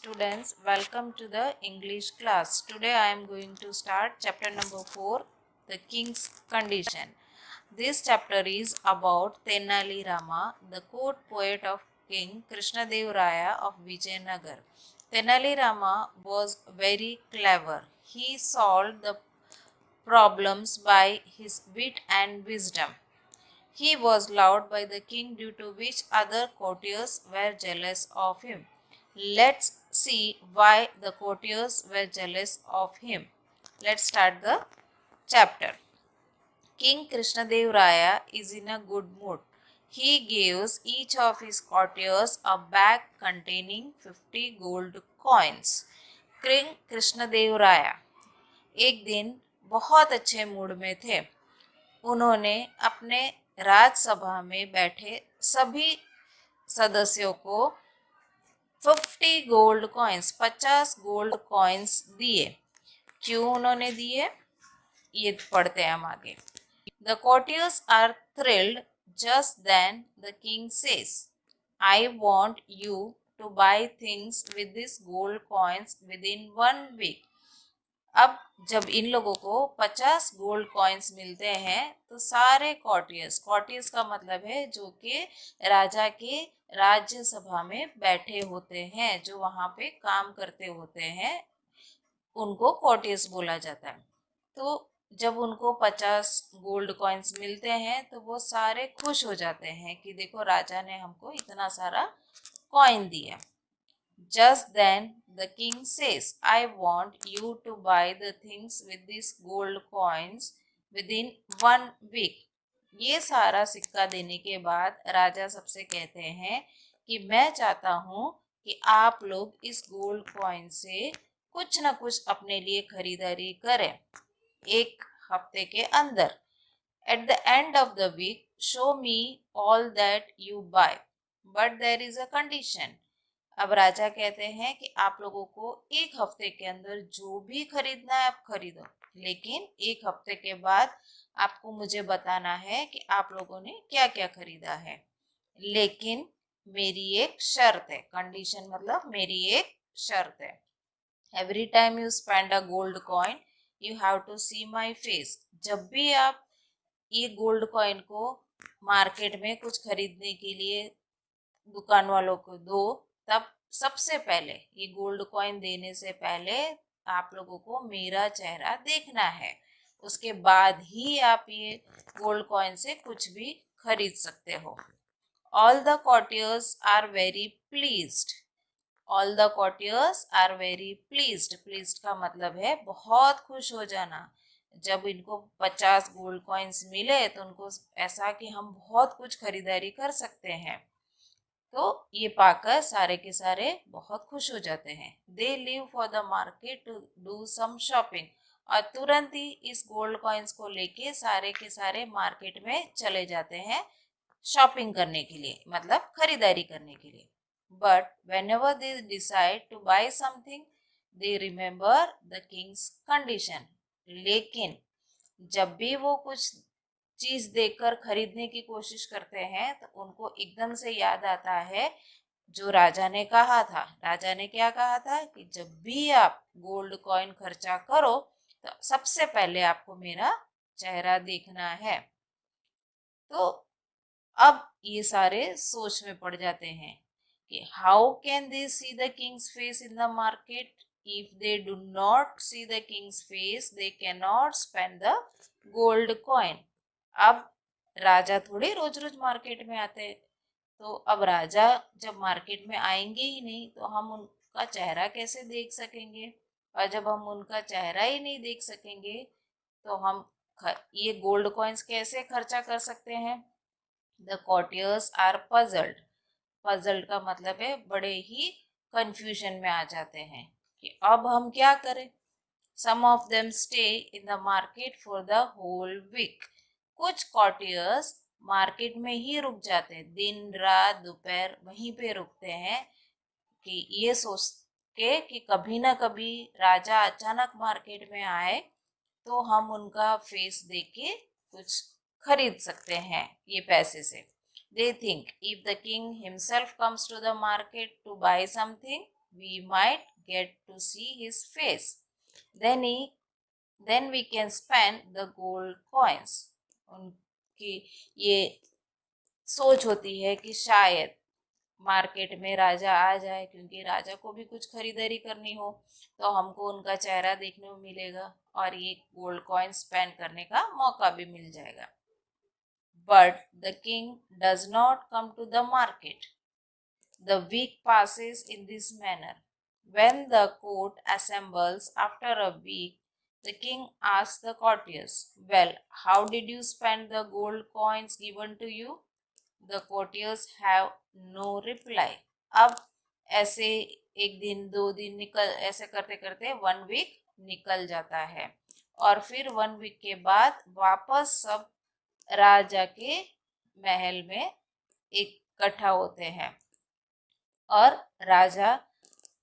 students, welcome to the English class. Today I am going to start chapter number 4, The King's Condition. This chapter is about Tenali Rama, the court poet of King Krishnadev Raya of Vijayanagar. Tenali Rama was very clever. He solved the problems by his wit and wisdom. He was loved by the king, due to which other courtiers were jealous of him. Let's see why the courtiers were jealous of him. Let's start the chapter. King Krishnadev Raya is in a good mood. He gives each of his courtiers a bag containing 50 gold coins. King Krishnadev Raya एक दिन बहुत अच्छे mood में थे. उन्होंने अपने राज्यसभा में बैठे सभी सदस्यों को 50 गोल्ड कॉइन्स 50 गोल्ड कॉइन्स दिए. क्यों उन्होंने दिए ये पढ़ते हैं हम आगे. The courtiers are thrilled. Just then the king says, I want you to buy things with these gold coins within 1 week. अब जब इन लोगों को 50 गोल्ड कॉइन्स मिलते हैं तो सारे कॉर्टियर्स का मतलब है जो कि राजा के राज्यसभा में बैठे होते हैं, जो वहां पे काम करते होते हैं, उनको कॉर्टियर्स बोला जाता है. तो जब उनको 50 गोल्ड कॉइन्स मिलते हैं तो वो सारे खुश हो जाते हैं कि देखो राजा ने हमको इतना सारा कॉइन दिया. Just then the king says, I want you to buy the things with these gold coins within 1 week. ये सारा सिक्का देने के बाद राजा सबसे कहते हैं कि मैं चाहता हूँ कि आप लोग इस गोल्ड कॉइन से कुछ ना कुछ अपने लिए खरीदारी करें 1 हफ्ते के अंदर. At the end of the week, show me all that you buy. But there is a condition. अब राजा कहते हैं कि आप लोगों को 1 हफ्ते के अंदर जो भी खरीदना है आप खरीदो, लेकिन 1 हफ्ते के बाद आपको मुझे बताना है कि आप लोगों ने क्या क्या खरीदा है. लेकिन मेरी एक शर्त है. कंडीशन मतलब मेरी एक शर्त है. Every time you spend a gold coin you have to see my face. जब भी आप ये गोल्ड कॉइन को मार्केट में कुछ खरीदने के लिए दुकान वालों को दो, तब सबसे पहले ये गोल्ड कॉइन देने से पहले आप लोगों को मेरा चेहरा देखना है. उसके बाद ही आप ये गोल्ड कॉइन से कुछ भी खरीद सकते हो. All the courtiers are very pleased. All the courtiers are very pleased. Pleased का मतलब है बहुत खुश हो जाना. जब इनको 50 गोल्ड कॉइन्स मिले तो उनको ऐसा कि हम बहुत कुछ खरीदारी कर सकते हैं. तो ये पाकर सारे के सारे बहुत खुश हो जाते हैं. They leave for the market to do some shopping. और तुरंत ही इस गोल्ड कॉइन्स को लेके सारे के सारे मार्केट में चले जाते हैं शॉपिंग करने के लिए, मतलब खरीदारी करने के लिए. But whenever they decide to buy something they remember the king's condition. लेकिन जब भी वो कुछ चीज देखकर खरीदने की कोशिश करते हैं तो उनको एकदम से याद आता है जो राजा ने कहा था. राजा ने क्या कहा था कि जब भी आप गोल्ड कॉइन खर्चा करो तो सबसे पहले आपको मेरा चेहरा देखना है. तो अब ये सारे सोच में पड़ जाते हैं कि how can they see the Kings face in the market. If they do not see the Kings face they can not spend the gold coin. अब राजा थोड़े रोज रोज मार्केट में आते हैं, तो अब राजा जब मार्केट में आएंगे ही नहीं तो हम उनका चेहरा कैसे देख सकेंगे. और जब हम उनका चेहरा ही नहीं देख सकेंगे तो हम ये गोल्ड कॉइन्स कैसे खर्चा कर सकते हैं. The courtiers are puzzled. Puzzled का मतलब है बड़े ही कंफ्यूजन में आ जाते हैं कि अब हम क्या करें. Some of them stay in the market for the whole week. कुछ कॉर्टियर्स मार्केट में ही रुक जाते हैं, दिन रात दोपहर वहीं पे रुकते हैं कि ये सोच के कि कभी ना कभी राजा अचानक मार्केट में आए तो हम उनका फेस देख के कुछ खरीद सकते हैं ये पैसे से. They think if the king himself comes to the market to buy something we might get to see his face. Then we can spend the gold coins. उनकी ये सोच होती है कि शायद मार्केट में राजा आ जाए, क्योंकि राजा को भी कुछ खरीदारी करनी हो तो हमको उनका चेहरा देखने को मिलेगा और ये गोल्ड कॉइन स्पेंड करने का मौका भी मिल जाएगा. But the king does not come to the market. The week passes in this manner. When the court assembles after a week, the king asks the courtiers, "Well, how did you spend the gold coins given to you?" The courtiers have no reply. अब ऐसे एक दिन 2 दिन निकल ऐसे करते करते 1 week निकल जाता है और फिर 1 वीक के बाद वापस सब राजा के महल में इकट्ठा होते हैं और राजा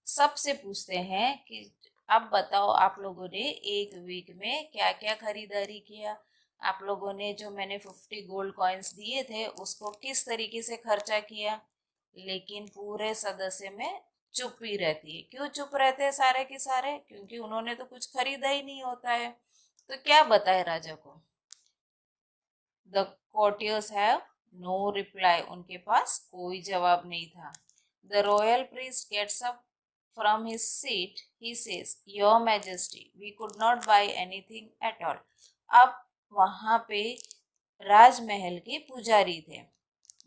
सबसे पूछते हैं कि अब बताओ आप लोगों ने 1 वीक में क्या क्या खरीदारी किया. आप लोगों ने जो मैंने 50 गोल्ड कॉइन्स दिए थे उसको किस तरीके से खर्चा किया. लेकिन पूरे सदस्य में चुप ही रहती है. क्यों चुप रहते हैं सारे के सारे? क्योंकि उन्होंने तो कुछ खरीदा ही नहीं होता है. तो क्या बताए राजा को. The courtiers have no reply. उनके पास कोई जवाब नहीं था. The royal priest gets up from his seat. He says, your majesty, we could not buy anything at all. अब वहां पे राजमहल के पुजारी थे.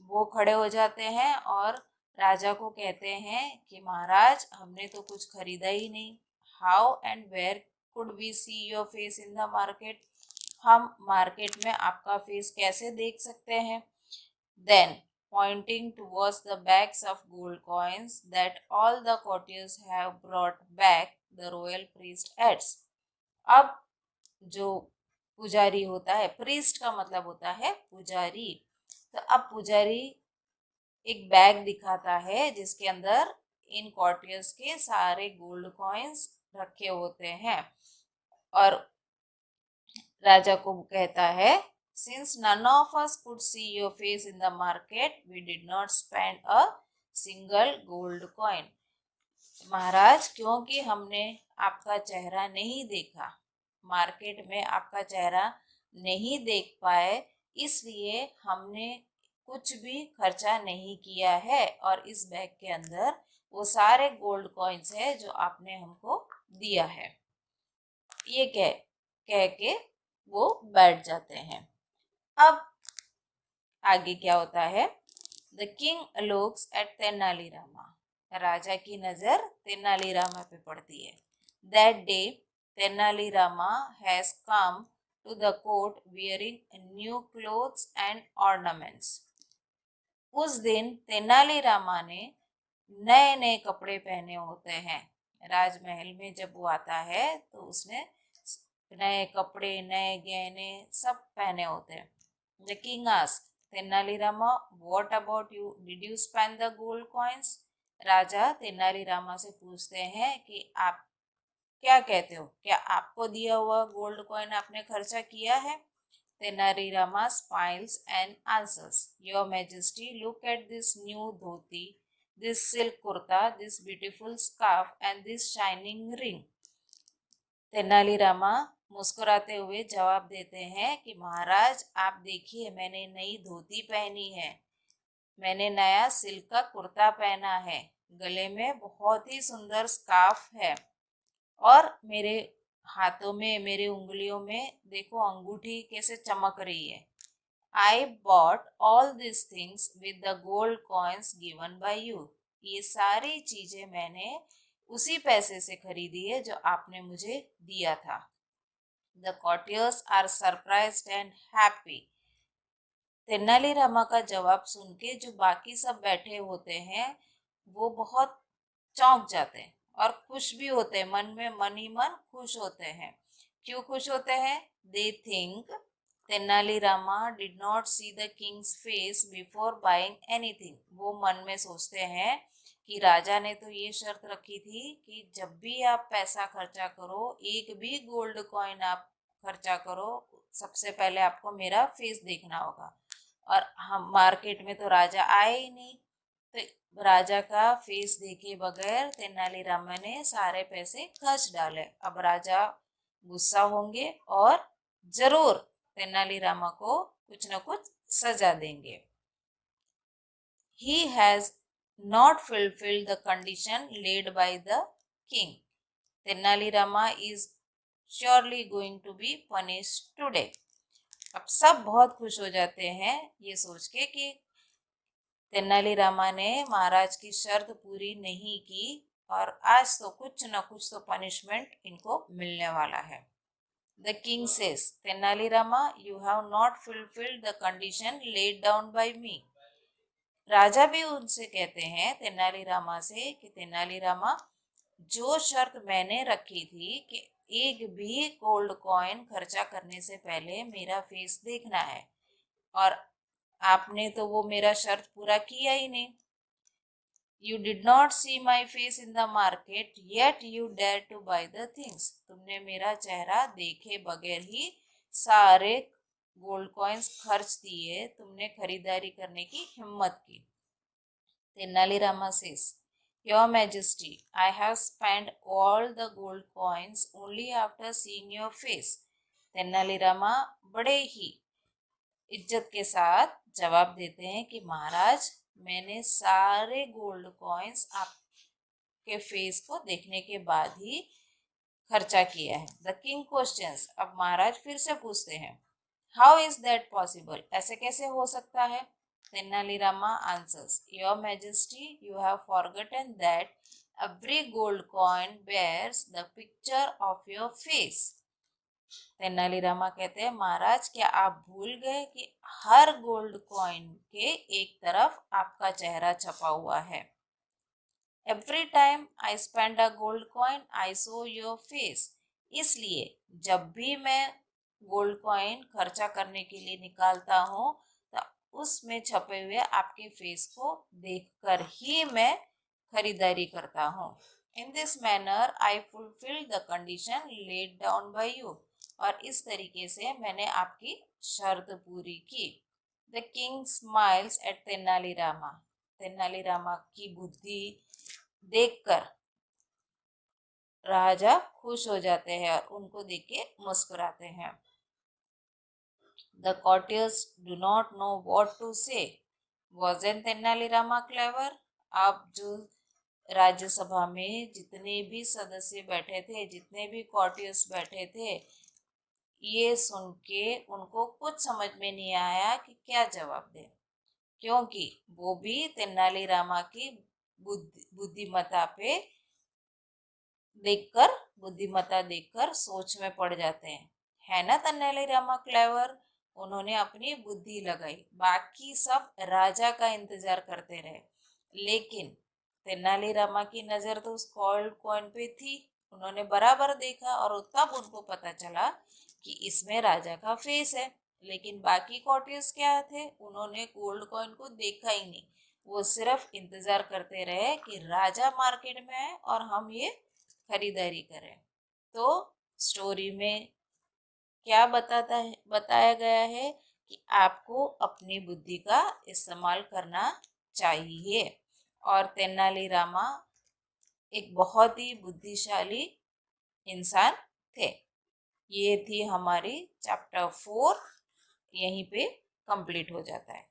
वो खड़े हो जाते हैं और राजा को कहते हैं कि महाराज हमने तो कुछ खरीदा ही नहीं. How and where could we see your face in the market. हम मार्केट में आपका फेस कैसे देख सकते हैं. Then pointing towards the bags of gold coins that all the courtiers have brought back, the royal priest adds. अब जो पुजारी होता है, प्रीस्ट का मतलब होता है पुजारी. तो अब पुजारी एक बैग दिखाता है जिसके अंदर इन कॉर्टियर्स के सारे गोल्ड कॉइन्स रखे होते हैं और राजा को कहता है, since none of us could see your face in the market, we did not spend a single gold coin. महाराज, क्योंकि हमने आपका चेहरा नहीं देखा, मार्केट में आपका चेहरा नहीं देख पाए, इसलिए हमने कुछ भी खर्चा नहीं किया है और इस बैग के अंदर वो सारे गोल्ड कॉइन्स है जो आपने हमको दिया है. ये कह के वो बैठ जाते हैं. अब आगे क्या होता है. The king looks at Tenalirama. राजा की नजर तेनालीरामा पे पड़ती है. That day Tenalirama has come to the court wearing new clothes and ornaments. उस दिन तेनालीरामा ने नए नए कपड़े पहने होते हैं. राजमहल में जब वो आता है तो उसने नए कपड़े, नए गहने सब पहने होते हैं. The king asked Tenalirama, what about you, did you spend the gold coins. राजा तेनालीरामा से पूछते हैं कि आप क्या कहते हो, क्या आपको दिया हुआ गोल्ड कॉइन आपने खर्चा किया है. Tenali Rama smiles and answers, your majesty, look at this new dhoti, this silk kurta, this beautiful scarf and this shining ring. Tenali Rama मुस्कुराते हुए जवाब देते हैं कि महाराज आप देखिए, मैंने नई धोती पहनी है, मैंने नया सिल्क का कुर्ता पहना है, गले में बहुत ही सुंदर स्कार्फ है और मेरे हाथों में, मेरे उंगलियों में देखो अंगूठी कैसे चमक रही है. I bought all this things with the gold coins given by you. ये सारी चीजें मैंने उसी पैसे से खरीदी है जो आपने मुझे दिया था. The courtiers are surprised and happy. Tenalirama का जवाब सुन के जो बाकी सब बैठे होते हैं वो बहुत चौंक जाते हैं और खुश भी होते हैं. मन ही मन खुश होते हैं. क्यों खुश होते हैं. They think Tenali Rama did not see the Kings face before buying anything. वो मन में सोचते हैं कि राजा ने तो ये शर्त रखी थी कि जब भी आप पैसा खर्चा करो, एक भी गोल्ड कॉइन आप खर्चा करो, सबसे पहले आपको मेरा फेस देखना होगा. और हम मार्केट में तो राजा आए ही नहीं, तो राजा का फेस देखे बगैर तेनालीरामा ने सारे पैसे खर्च डाले। अब राजा गुस्सा होंगे और जरूर तेनालीरामा को कुछ न कुछ सजा देंगे। He has not fulfilled the condition laid by the king. Tenali Rama is surely going to be punished today. अब सब बहुत खुश हो जाते हैं ये सोच के कि तेनालीरामा ने महाराज की शर्त पूरी नहीं की और आज तो कुछ न कुछ तो पनिशमेंट इनको मिलने वाला है। The king says, Tenali-Rama, you have not fulfilled the condition laid down by me. राजा भी उनसे कहते हैं तेनालीरामा से कि तेनालीरामा, जो शर्त मैंने रखी थी कि एक भी गोल्ड कॉइन खर्चा करने से पहले मेरा फेस देखना है, और आपने तो वो मेरा शर्त पूरा किया ही नहीं। You did not see my face in the market, yet you dare to buy the things. तुमने मेरा चेहरा देखे बगैर ही सारे गोल्ड कॉइन्स खर्च दिए, तुमने खरीदारी करने की हिम्मत की। Tenali-Rama says, Your Majesty, I have spent all the gold coins only after seeing your face. Tenali Rama बड़े ही इज्जत के साथ जवाब देते हैं कि महाराज, मैंने सारे गोल्ड कॉइन्स आपके फेस को देखने के बाद ही खर्चा किया है। द किंग क्वेश्चंस, अब महाराज फिर से पूछते हैं, हाउ इज दैट पॉसिबल, ऐसे कैसे हो सकता है? Tenali-Rama answers, Your Majesty, you have forgotten that every gold coin bears the picture of your face. Tenali Rama कहते हैं, महाराज, क्या आप भूल गए कि हर गोल्ड कॉइन के एक तरफ आपका चेहरा छपा हुआ है। Every time I spend a gold coin I so your face. इसलिए जब भी मैं गोल्ड कॉइन खर्चा करने के लिए निकालता हूँ तो उसमें छपे हुए आपके फेस को देखकर ही मैं खरीदारी करता हूँ। In this manner I fulfil the condition laid down by you. और इस तरीके से मैंने आपकी शर्त पूरी की। The king smiles eight Tenali Rama. Tenali Rama की बुद्धि देखकर राजा खुश हो जाते हैं और उनको देख के मुस्कुराते हैं। The courtiers do not know what to say. Wasn't Tenali Rama clever? अब जो राज्यसभा में जितने भी सदस्य बैठे थे, जितने भी कॉर्टियर्स बैठे थे, ये सुन के उनको कुछ समझ में नहीं आया कि क्या जवाब दें, क्योंकि वो भी तेनालीरामा की बुद्धिमत्ता देखकर सोच में पड़ जाते हैं। है ना तेनालीरामा क्लेवर? उन्होंने अपनी बुद्धि लगाई, बाकी सब राजा का इंतजार करते रहे, लेकिन तेनालीरामा की नजर तो उस गोल्ड कॉइन पे थी। उन्होंने बराबर देखा और तब उनको पता चला कि इसमें राजा का फेस है। लेकिन बाकी कॉर्टियर्स क्या थे, उन्होंने गोल्ड कॉइन को देखा ही नहीं। वो सिर्फ इंतजार करते रहे कि राजा मार्केट में आए और हम ये खरीदारी करें। तो स्टोरी में क्या बताया गया है कि आपको अपनी बुद्धि का इस्तेमाल करना चाहिए। और तेनालीरामा एक बहुत ही बुद्धिशाली इंसान थे। ये थी हमारी चैप्टर 4, यहीं पे कंप्लीट हो जाता है।